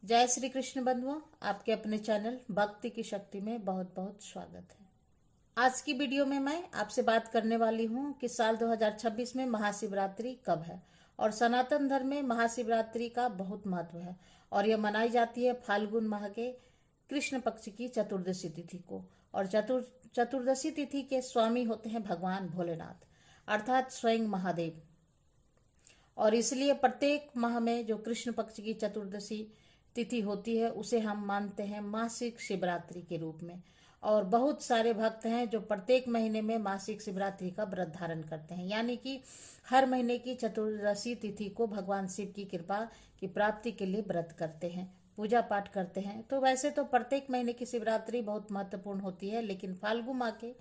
जय श्री कृष्ण बंधुओं, आपके अपने चैनल भक्ति की शक्ति में बहुत बहुत स्वागत है। आज की वीडियो में मैं आपसे बात करने वाली हूं कि साल 2026 में महाशिवरात्रि कब है। और सनातन धर्म में महाशिवरात्रि का बहुत महत्व है और यह मनाई जाती है फाल्गुन माह के कृष्ण पक्ष की चतुर्दशी तिथि को। और चतुर्दशी तिथि के स्वामी होते हैं भगवान भोलेनाथ अर्थात स्वयं महादेव। और इसलिए प्रत्येक माह में जो कृष्ण पक्ष की चतुर्दशी तिथि होती है उसे हम मानते हैं मासिक शिवरात्रि के रूप में। और बहुत सारे भक्त हैं जो प्रत्येक महीने में मासिक शिवरात्रि का व्रत धारण करते हैं, यानी कि हर महीने की चतुर्दशी तिथि को भगवान शिव की कृपा की प्राप्ति के लिए व्रत करते हैं, पूजा पाठ करते हैं। तो वैसे तो प्रत्येक महीने की शिवरात्रि बहुत महत्वपूर्ण होती है, लेकिन फाल्गुन माह के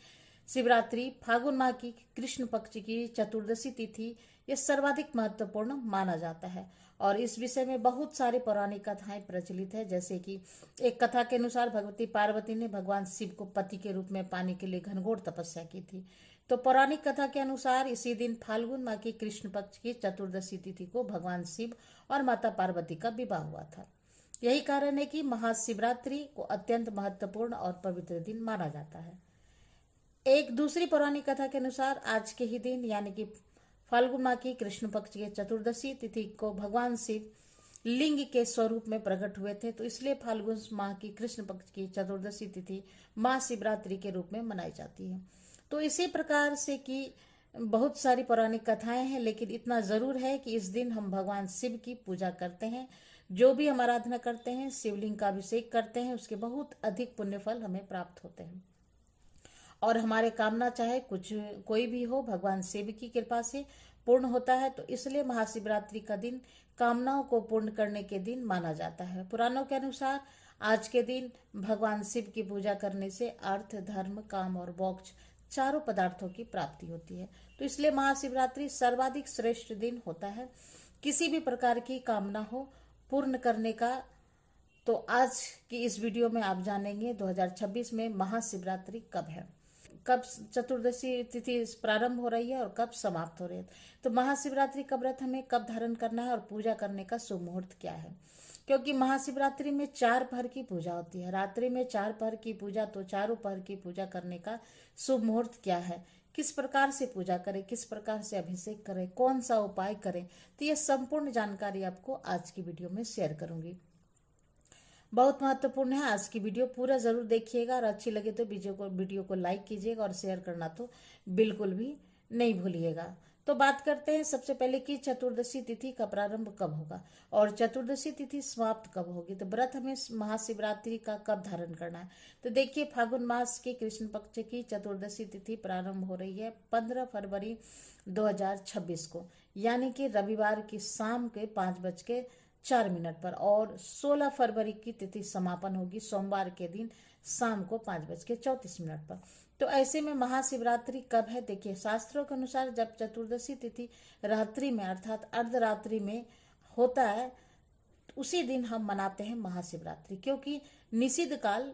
शिवरात्रि फाल्गुन माह की कृष्ण पक्ष की चतुर्दशी तिथि ये सर्वाधिक महत्वपूर्ण माना जाता है। और इस विषय में बहुत सारी पौराणिक कथाएं प्रचलित है, जैसे कि एक कथा के अनुसार भगवती पार्वती ने भगवान शिव को पति के रूप में पाने के लिए घनघोर तपस्या की थी। तो पौराणिक कथा के अनुसार इसी दिन फाल्गुन माह की कृष्ण पक्ष की चतुर्दशी तिथि को भगवान शिव और माता पार्वती का विवाह हुआ था। यही कारण है कि महाशिवरात्रि को अत्यंत महत्वपूर्ण और पवित्र दिन माना जाता है। एक दूसरी पौराणिक कथा के अनुसार आज के ही दिन यानी कि फाल्गुन माह की कृष्ण पक्ष की चतुर्दशी तिथि को भगवान शिव लिंग के स्वरूप में प्रकट हुए थे, तो इसलिए फाल्गुन माह की कृष्ण पक्ष की चतुर्दशी तिथि महाशिवरात्रि के रूप में मनाई जाती है। तो इसी प्रकार से कि बहुत सारी पौराणिक कथाएं हैं, लेकिन इतना जरूर है कि इस दिन हम भगवान शिव की पूजा करते हैं। जो भी हम आराधना करते हैं, शिवलिंग का अभिषेक करते हैं, उसके बहुत अधिक पुण्य फल हमें प्राप्त होते हैं। और हमारे कामना चाहे कुछ कोई भी हो, भगवान शिव की कृपा से पूर्ण होता है। तो इसलिए महाशिवरात्रि का दिन कामनाओं को पूर्ण करने के दिन माना जाता है। पुराणों के अनुसार आज के दिन भगवान शिव की पूजा करने से अर्थ, धर्म, काम और मोक्ष चारों पदार्थों की प्राप्ति होती है। तो इसलिए महाशिवरात्रि सर्वाधिक श्रेष्ठ दिन होता है किसी भी प्रकार की कामना हो पूर्ण करने का। तो आज की इस वीडियो में आप जानेंगे 2026 में महाशिवरात्रि कब है, कब चतुर्दशी तिथि प्रारंभ हो रही है और कब समाप्त हो रही है। तो महाशिवरात्रि का व्रत हमें कब धारण करना है और पूजा करने का शुभ मुहूर्त क्या है, क्योंकि महाशिवरात्रि में 4 पहर की पूजा होती है। रात्रि में 4 पहर की पूजा, तो चारों पहर की पूजा करने का शुभ मुहूर्त क्या है, किस प्रकार से पूजा करें, किस प्रकार से अभिषेक करें, कौन सा उपाय करें, तो ये संपूर्ण जानकारी आपको आज की वीडियो में शेयर करूंगी। बहुत महत्वपूर्ण है आज की वीडियो, पूरा जरूर देखिएगा और अच्छी लगे तो वीडियो को लाइक कीजिएगा और शेयर करना तो बिल्कुल भी नहीं भूलिएगा। तो बात करते हैं सबसे पहले कि चतुर्दशी तिथि का प्रारंभ कब होगा और चतुर्दशी तिथि समाप्त कब होगी। तो व्रत हमें महाशिवरात्रि का कब धारण करना है, तो देखिए फाल्गुन मास के कृष्ण पक्ष की चतुर्दशी तिथि प्रारंभ हो रही है 15 फरवरी 2026 को, यानी कि रविवार की शाम के 5:04 पर, और 16 फरवरी की तिथि समापन होगी सोमवार के दिन शाम को 5:34 पर। तो ऐसे में महाशिवरात्रि कब है, देखिए शास्त्रों के अनुसार जब चतुर्दशी तिथि रात्रि में अर्थात अर्धरात्रि में होता है, उसी दिन हम मनाते हैं महाशिवरात्रि, क्योंकि निषिद्ध काल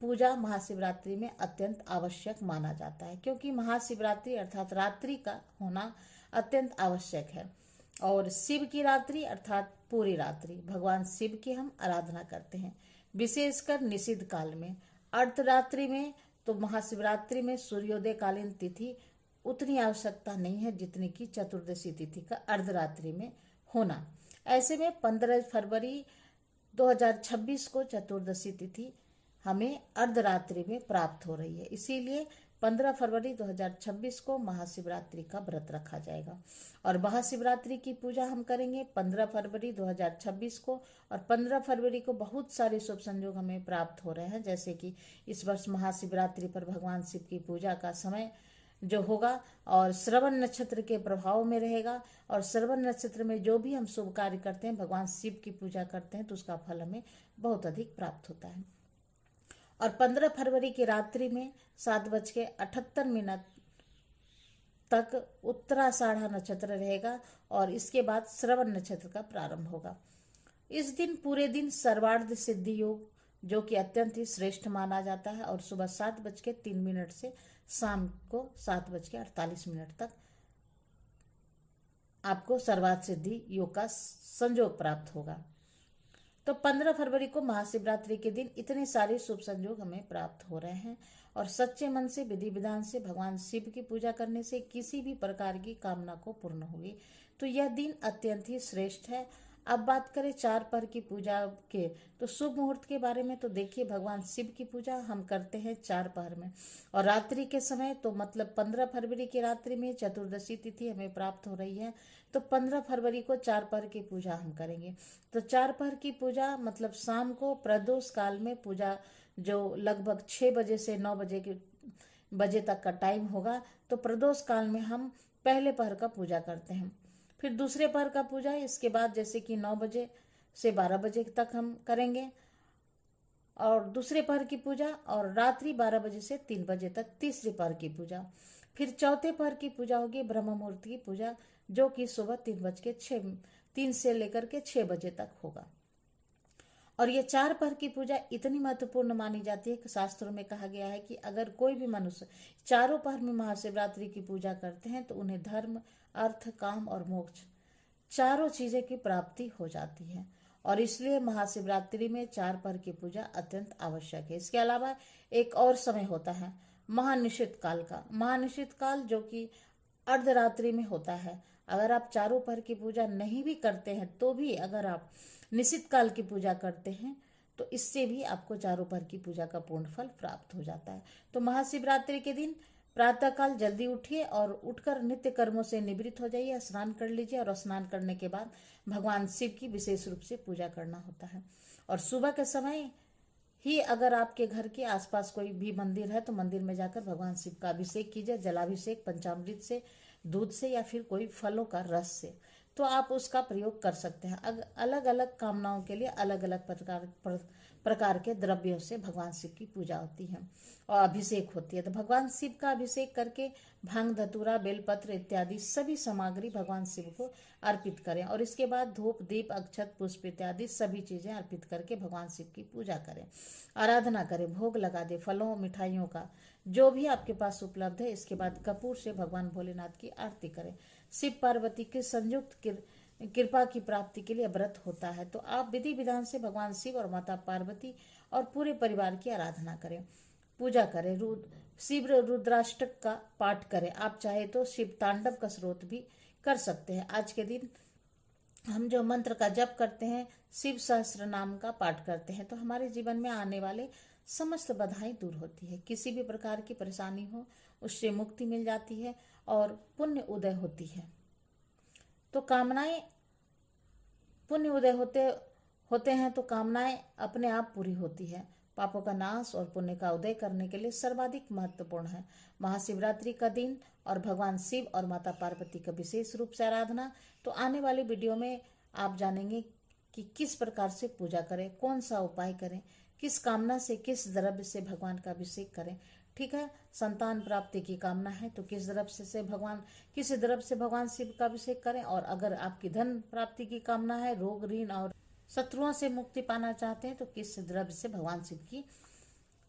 पूजा महाशिवरात्रि में अत्यंत आवश्यक माना जाता है, क्योंकि महाशिवरात्रि अर्थात रात्रि का होना अत्यंत आवश्यक है। और शिव की रात्रि अर्थात पूरी रात्रि भगवान शिव की हम आराधना करते हैं, विशेषकर निषिद्ध काल में। अर्धरात्रि में तो महाशिवरात्रि में सूर्योदय कालीन तिथि उतनी आवश्यकता नहीं है जितनी की चतुर्दशी तिथि का अर्धरात्रि में होना। ऐसे में 15 फरवरी 2026 को चतुर्दशी तिथि हमें अर्धरात्रि में प्राप्त हो रही है, इसीलिए 15 फरवरी 2026 को महाशिवरात्रि का व्रत रखा जाएगा। और महाशिवरात्रि की पूजा हम करेंगे 15 फरवरी 2026 को। और 15 फरवरी को बहुत सारे शुभ संयोग हमें प्राप्त हो रहे हैं, जैसे कि इस वर्ष महाशिवरात्रि पर भगवान शिव की पूजा का समय जो होगा और श्रवण नक्षत्र के प्रभाव में रहेगा। और श्रवण नक्षत्र में जो भी हम शुभ कार्य करते हैं, भगवान शिव की पूजा करते हैं, तो उसका फल हमें बहुत अधिक प्राप्त होता है। और 15 फरवरी की रात्रि में 7:78 तक उत्तराषाढ़ा नक्षत्र रहेगा और इसके बाद श्रवण नक्षत्र का प्रारंभ होगा। इस दिन पूरे दिन सर्वार्थ सिद्धि योग जो कि अत्यंत ही श्रेष्ठ माना जाता है, और सुबह 7:03 से शाम को 7:48 तक आपको सर्वार्थ सिद्धि योग का संयोग प्राप्त होगा। तो 15 फरवरी को महाशिवरात्रि के दिन इतने सारे शुभ संयोग हमें प्राप्त हो रहे हैं और सच्चे मन से विधि विधान से भगवान शिव की पूजा करने से किसी भी प्रकार की कामना को पूर्ण होगी। तो यह दिन अत्यंत ही श्रेष्ठ है। अब बात करें 4 पहर की पूजा के, तो शुभ मुहूर्त के बारे में। तो देखिए, भगवान शिव की पूजा हम करते हैं 4 पहर में और रात्रि के समय, तो मतलब 15 फरवरी की रात्रि में चतुर्दशी तिथि हमें प्राप्त हो रही है। तो 15 फरवरी को 4 पहर की पूजा हम करेंगे। तो 4 पहर की पूजा मतलब शाम को प्रदोष काल में पूजा, जो लगभग 6 बजे से 9 बजे तक का टाइम होगा। तो प्रदोष काल में हम पहले पहर का पूजा करते हैं। फिर दूसरे पहर का पूजा इसके बाद जैसे कि 9 बजे से 12 बजे तक हम करेंगे और दूसरे पहर की पूजा, और रात्रि 12 बजे से 3 बजे तक तीसरे पहर की पूजा। फिर चौथे पहर की पूजा होगी ब्रह्म मुहूर्त की पूजा, जो कि सुबह 3 से लेकर के 6 बजे तक होगा। और ये 4 पहर की पूजा इतनी महत्वपूर्ण मानी जाती है कि शास्त्रों में कहा गया है कि अगर कोई भी मनुष्य चारों पहर में महाशिवरात्रि की पूजा करते हैं तो उन्हें धर्म, अर्थ, काम और मोक्ष चारों चीजें की प्राप्ति हो जाती है। और इसलिए महाशिवरात्रि में 4 पहर की पूजा अत्यंत आवश्यक है। इसके अलावा एक और समय होता है महानिशित काल का। महानिशित काल जो कि अर्धरात्रि में होता है। अगर आप चारों पहर की पूजा नहीं भी करते हैं तो भी अगर आप निशित काल की पूजा करते हैं तो इससे भी आपको चारों पहर की पूजा का पूर्ण फल प्राप्त हो जाता है। तो महाशिवरात्रि के दिन प्रातःकाल जल्दी उठिए और उठकर नित्य कर्मों से निवृत्त हो जाइए, स्नान कर लीजिए और स्नान करने के बाद भगवान शिव की विशेष रूप से पूजा करना होता है। और सुबह के समय ही अगर आपके घर के आसपास कोई भी मंदिर है तो मंदिर में जाकर भगवान शिव का अभिषेक कीजिए, जलाभिषेक पंचामृत से, दूध से या फिर कोई फलों का रस से। तो आप उसका प्रयोग कर सकते हैं। अलग अलग कामनाओं के लिए अलग अलग प्रकार के द्रव्यों से भगवान शिव की पूजा होती है और अभिषेक होती है। तो भगवान शिव का अभिषेक करके भांग, धतूरा, बेलपत्र इत्यादि सभी सामग्री भगवान शिव को अर्पित करें और इसके बाद धूप, दीप, अक्षत, पुष्प इत्यादि सभी चीजें अर्पित करके भगवान शिव की पूजा करें, आराधना करें, भोग लगा दे फलों, मिठाइयों का जो भी आपके पास उपलब्ध है। इसके बाद कपूर से भगवान भोलेनाथ की आरती करें। शिव पार्वती के संयुक्त कृपा की प्राप्ति के लिए व्रत होता है। तो आप विधि विधान से भगवान शिव और माता पार्वती और पूरे परिवार की आराधना करें, पूजा करें, शिव रुद्राष्टक का पाठ करें। आप चाहे तो शिव तांडव का स्रोत भी कर सकते हैं। आज के दिन हम जो मंत्र का जप करते हैं, शिव सहस्त्र नाम का पाठ करते हैं, तो हमारे जीवन में आने वाले समस्त बाधाएं दूर होती है। किसी भी प्रकार की परेशानी हो उससे मुक्ति मिल जाती है और पुण्य उदय होती है। तो कामनाएं, पुण्य उदय होते हैं तो कामनाएं अपने आप पूरी होती है। पापों का नाश और पुण्य का उदय करने के लिए सर्वाधिक महत्वपूर्ण है महाशिवरात्रि का दिन और भगवान शिव और माता पार्वती का विशेष रूप से आराधना। तो आने वाली वीडियो में आप जानेंगे कि किस प्रकार से पूजा करें, कौन सा उपाय करें, किस कामना से, किस द्रव्य से भगवान का अभिषेक करें। ठीक है, संतान प्राप्ति की कामना है तो किस द्रव्य से भगवान शिव का अभिषेक करें, और अगर आपकी धन प्राप्ति की कामना है, रोग, ऋण और शत्रुओं से मुक्ति पाना चाहते हैं तो किस द्रव्य से भगवान शिव की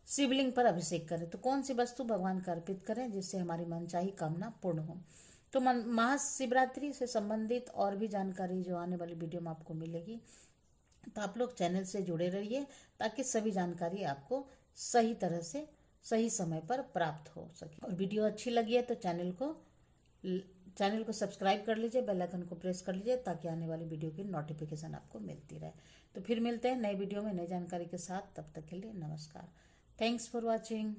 शिवलिंग पर अभिषेक करें। तो कौन सी वस्तु भगवान का अर्पित करें जिससे हमारी मनचाही कामना पूर्ण हो। तो महाशिवरात्रि से संबंधित और भी जानकारी जो आने वाली वीडियो में आपको मिलेगी, तो आप लोग चैनल से जुड़े रहिए ताकि सभी जानकारी आपको सही तरह से सही समय पर प्राप्त हो सके। और वीडियो अच्छी लगी है तो चैनल को सब्सक्राइब कर लीजिए, बेल आइकन को प्रेस कर लीजिए ताकि आने वाली वीडियो की नोटिफिकेशन आपको मिलती रहे। तो फिर मिलते हैं नई वीडियो में नई जानकारी के साथ। तब तक के लिए नमस्कार। Thanks for watching.